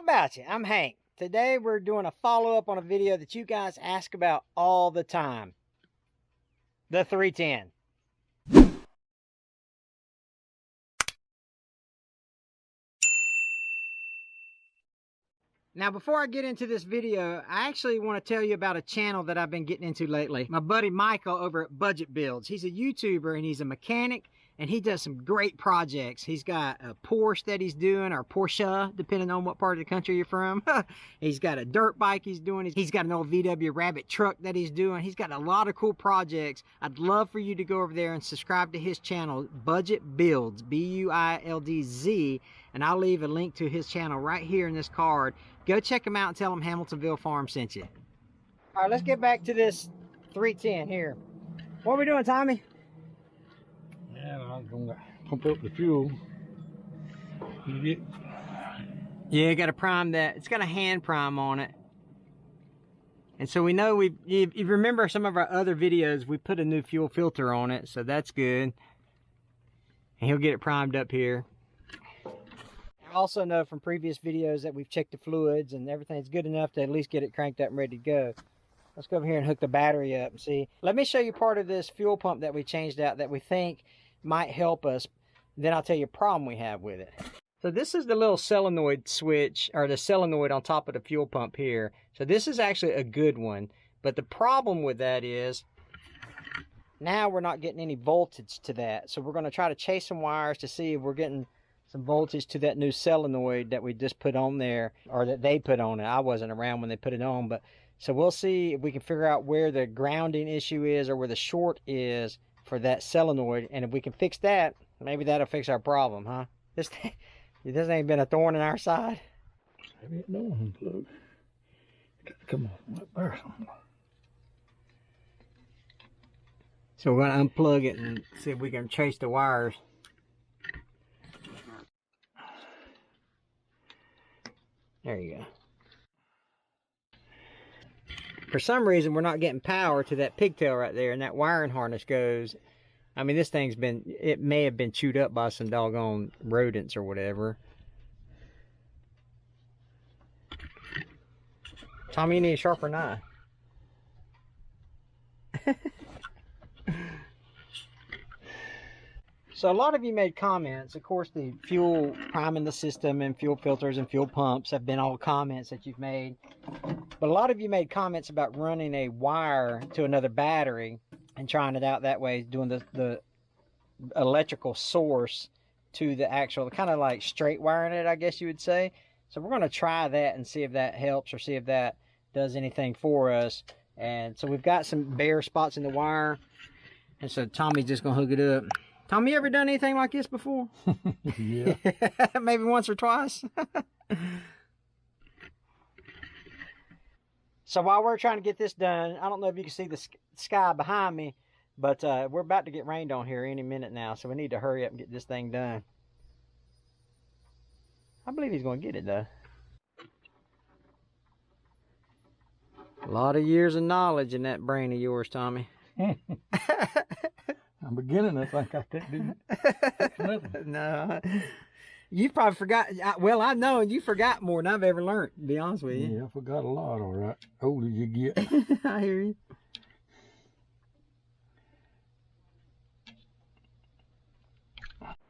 about you? I'm Hank. Today we're doing a follow-up on a video that you guys ask about all the time. The 310. Now, before I get into this video, I actually want to tell you about a channel that I've been getting into lately. My buddy Michael over at Budget Builds. He's a YouTuber and he's a mechanic and he does some great projects. He's got a Porsche that he's doing, or Porsche, depending on what part of the country you're from. He's got a dirt bike he's doing. He's got an old VW Rabbit truck that he's doing. He's got a lot of cool projects. I'd love for you to go over there and subscribe to his channel, Budget Builds, B-U-I-L-D-Z, and I'll leave a link to his channel right here in this card. Go check him out and tell him Hamiltonville Farm sent you. All right, let's get back to this 310 here. What are we doing, Tommy? Yeah, I'm gonna pump up the fuel. Yeah, you got to prime that. It's got a hand prime on it. And so we know if you remember some of our other videos, we put a new fuel filter on it, so that's good. And he'll get it primed up here. I also know from previous videos that we've checked the fluids and everything's good enough to at least get it cranked up and ready to go. Let's go over here and hook the battery up and see. Let me show you part of this fuel pump that we changed out that we think might help us. Then I'll tell you a problem we have with it. So this is the little solenoid switch, or the solenoid on top of the fuel pump here. So this is actually a good one. But the problem with that is now we're not getting any voltage to that. So we're going to try to chase some wires to see if we're getting some voltage to that new solenoid that we just put on there, or that they put on it. I wasn't around when they put it on, but so we'll see if we can figure out where the grounding issue is or where the short is for that solenoid, and if we can fix that, maybe that'll fix our problem, huh? This ain't been a thorn in our side. Maybe it don't unplug. Come on, right there. So we're gonna unplug it and see if we can trace the wires. There you go. For some reason, we're not getting power to that pigtail right there, and that wiring harness goes. I mean, this thing's been, it may have been chewed up by some doggone rodents or whatever. Tommy, you need a sharper knife. So a lot of you made comments. Of course, the fuel priming the system and fuel filters and fuel pumps have been all comments that you've made. But a lot of you made comments about running a wire to another battery and trying it out that way, doing the electrical source to the actual, kind of like straight wiring it, I guess you would say. So we're going to try that and see if that helps or see if that does anything for us. And so we've got some bare spots in the wire. And so Tommy's just going to hook it up. Tommy, you ever done anything like this before? Yeah. Maybe once or twice. So while we're trying to get this done, I don't know if you can see the sky behind me, but we're about to get rained on here any minute now, so we need to hurry up and get this thing done. I believe he's going to get it, though. A lot of years of knowledge in that brain of yours, Tommy. I'm beginning to think I can't do nothing. No. You probably forgot. Well, I know you forgot more than I've ever learned, to be honest with you. Yeah, I forgot a lot, all right. Older you get. I hear you.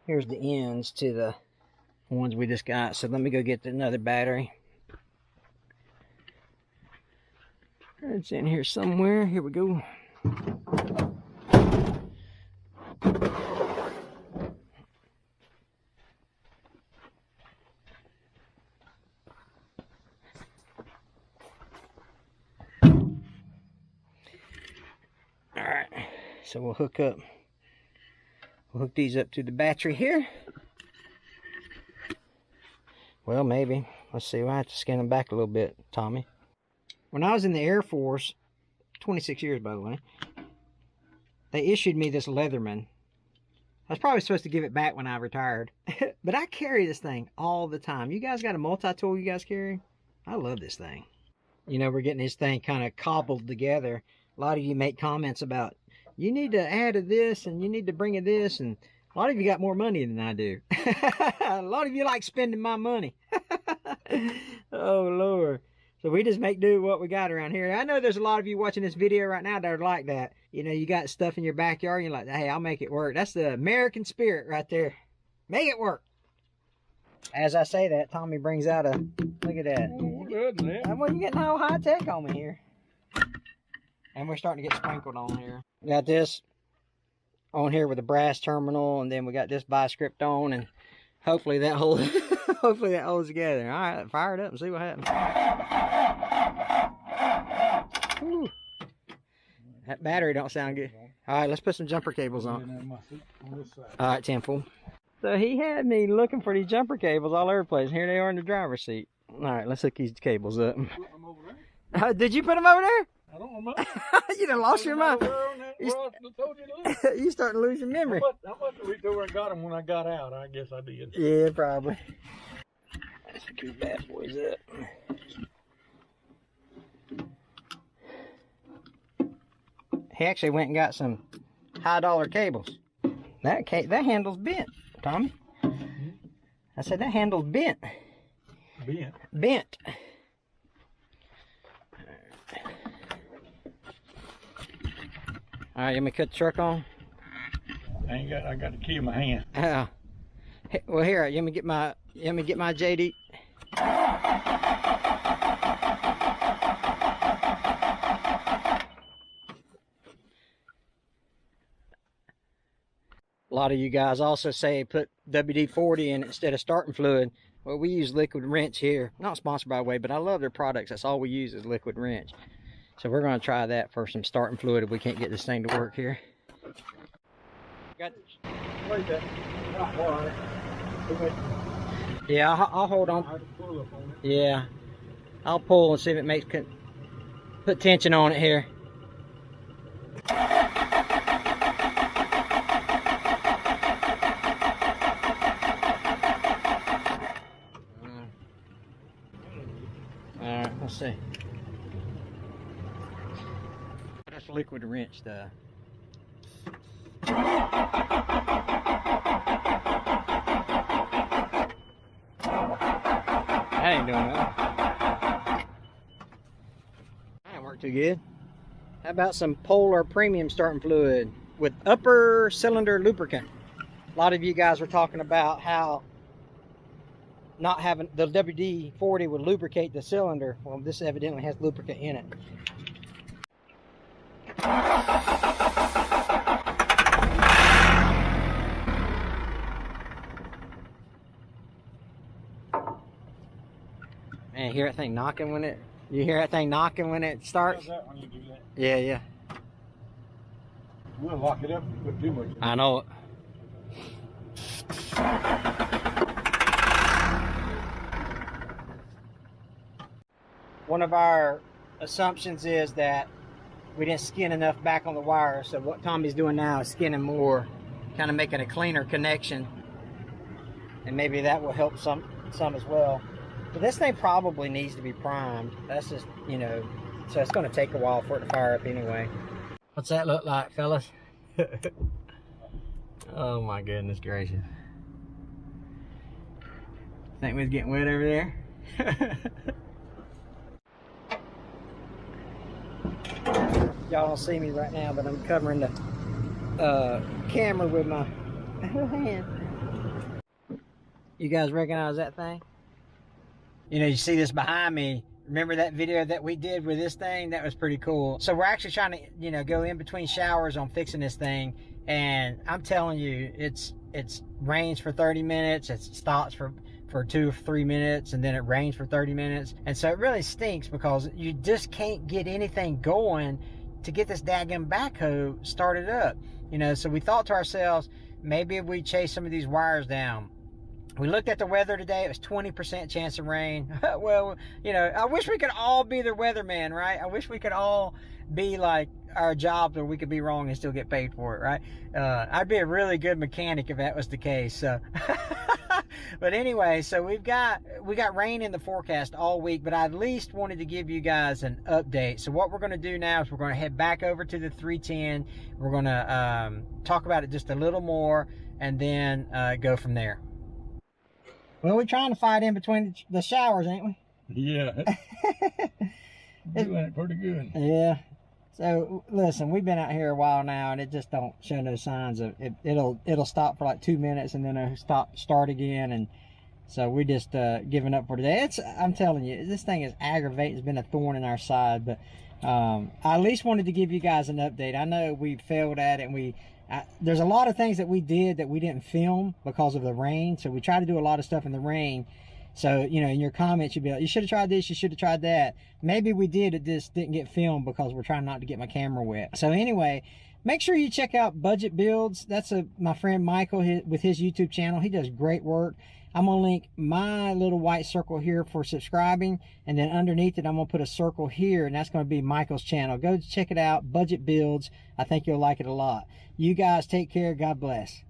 Here's the ends to the ones we just got. So let me go get another battery. It's in here somewhere. Here we go. Alright, so we'll hook these up to the battery here. Well, maybe. Let's see, we'll have to scan them back a little bit, Tommy. When I was in the Air Force, 26 years by the way, they issued me this Leatherman. I was probably supposed to give it back when I retired. But I carry this thing all the time. You guys got a multi-tool you guys carry? I love this thing. You know, we're getting this thing kind of cobbled together. A lot of you make comments about, you need to add to this and you need to bring in this, and a lot of you got more money than I do. A lot of you like spending my money. Oh, Lord. So we just make do with what we got around here. I know there's a lot of you watching this video right now that are like that. You know, you got stuff in your backyard and you're like, hey, I'll make it work. That's the American spirit right there. Make it work. As I say that, Tommy brings out a, look at that. Well, you're getting all high tech on me here. And we're starting to get sprinkled on here. We got this on here with a brass terminal, and then we got this bi-script on, and hopefully that holds hopefully that holds together. All right, fire it up and see what happens. Whew. That battery don't sound good. All right, let's put some jumper cables on. All right, 10-4. So he had me looking for these jumper cables all over the place. Here they are in the driver's seat. All right, let's hook these cables up. Did you put them over there? I don't remember. You done lost your mind. You starting to lose your memory. I must have reached over and got them when I got out. I guess I did. Yeah, probably. Let's hook these bad boys up. He actually went and got some high-dollar cables. That handle's bent, Tommy. I said that handle's bent. Bent. All right, you want me to cut the truck on? I got the key in my hand. Well, here, let me get my JD. A lot of you guys also say put WD-40 in instead of starting fluid. Well, we use liquid wrench here. Not sponsored by the way, but I love their products. That's all we use is liquid wrench. So we're going to try that for some starting fluid if we can't get this thing to work here. Yeah, I'll hold on. Yeah, I'll pull and see if it makes put tension on it here. All right, let's see. That's liquid wrench stuff. That ain't doing nothing. That ain't work too good. How about some Polar Premium starting fluid with upper cylinder lubricant? A lot of you guys were talking about how not having the WD-40 would lubricate the cylinder. Well, this evidently has lubricant in it. Man, you hear that thing knocking when it? You hear that thing knocking when it starts? That when you do that. Yeah, yeah. We'll lock it up and put too much in. I know it. One of our assumptions is that we didn't skin enough back on the wire, so what Tommy's doing now is skinning more, kind of making a cleaner connection, and maybe that will help some as well. But this thing probably needs to be primed. That's just, you know, so it's going to take a while for it to fire up anyway. What's that look like, fellas? Oh my goodness gracious. Think we was getting wet over there? Y'all don't see me right now, but I'm covering the camera with my hand. You guys recognize that thing? You know, you see this behind me. Remember that video that we did with this thing? That was pretty cool. So we're actually trying to, you know, go in between showers on fixing this thing. And I'm telling you, it's rains for 30 minutes. It stops for 2 or 3 minutes, and then it rains for 30 minutes. And so it really stinks because you just can't get anything going to get this daggum backhoe started up. You know, so we thought to ourselves, maybe if we chase some of these wires down. We looked at the weather today. It was 20% chance of rain. Well, you know, I wish we could all be the weatherman, right? I wish we could all be like our jobs where we could be wrong and still get paid for it, right? I'd be a really good mechanic if that was the case. So, but anyway, so we got rain in the forecast all week, but I at least wanted to give you guys an update. So what we're going to do now is we're going to head back over to the 310. We're going to talk about it just a little more, and then go from there. Well, we're trying to fight in between the showers, ain't we? Yeah. Doing it pretty good. Yeah. So listen, we've been out here a while now, and it just don't show no signs of it. It'll stop for like 2 minutes, and then it'll start again, and so we just giving up for today. I'm telling you, this thing is aggravating. It's been a thorn in our side, but I at least wanted to give you guys an update. I know we failed at it, and there's a lot of things that we did that we didn't film because of the rain. So we tried to do a lot of stuff in the rain. So, you know, in your comments, you'd be like, you should have tried this, you should have tried that. Maybe we did, it just didn't get filmed because we're trying not to get my camera wet. So anyway, make sure you check out Budget Builds. That's my friend Michael with his YouTube channel. He does great work. I'm going to link my little white circle here for subscribing. And then underneath it, I'm going to put a circle here, and that's going to be Michael's channel. Go check it out, Budget Builds. I think you'll like it a lot. You guys take care. God bless.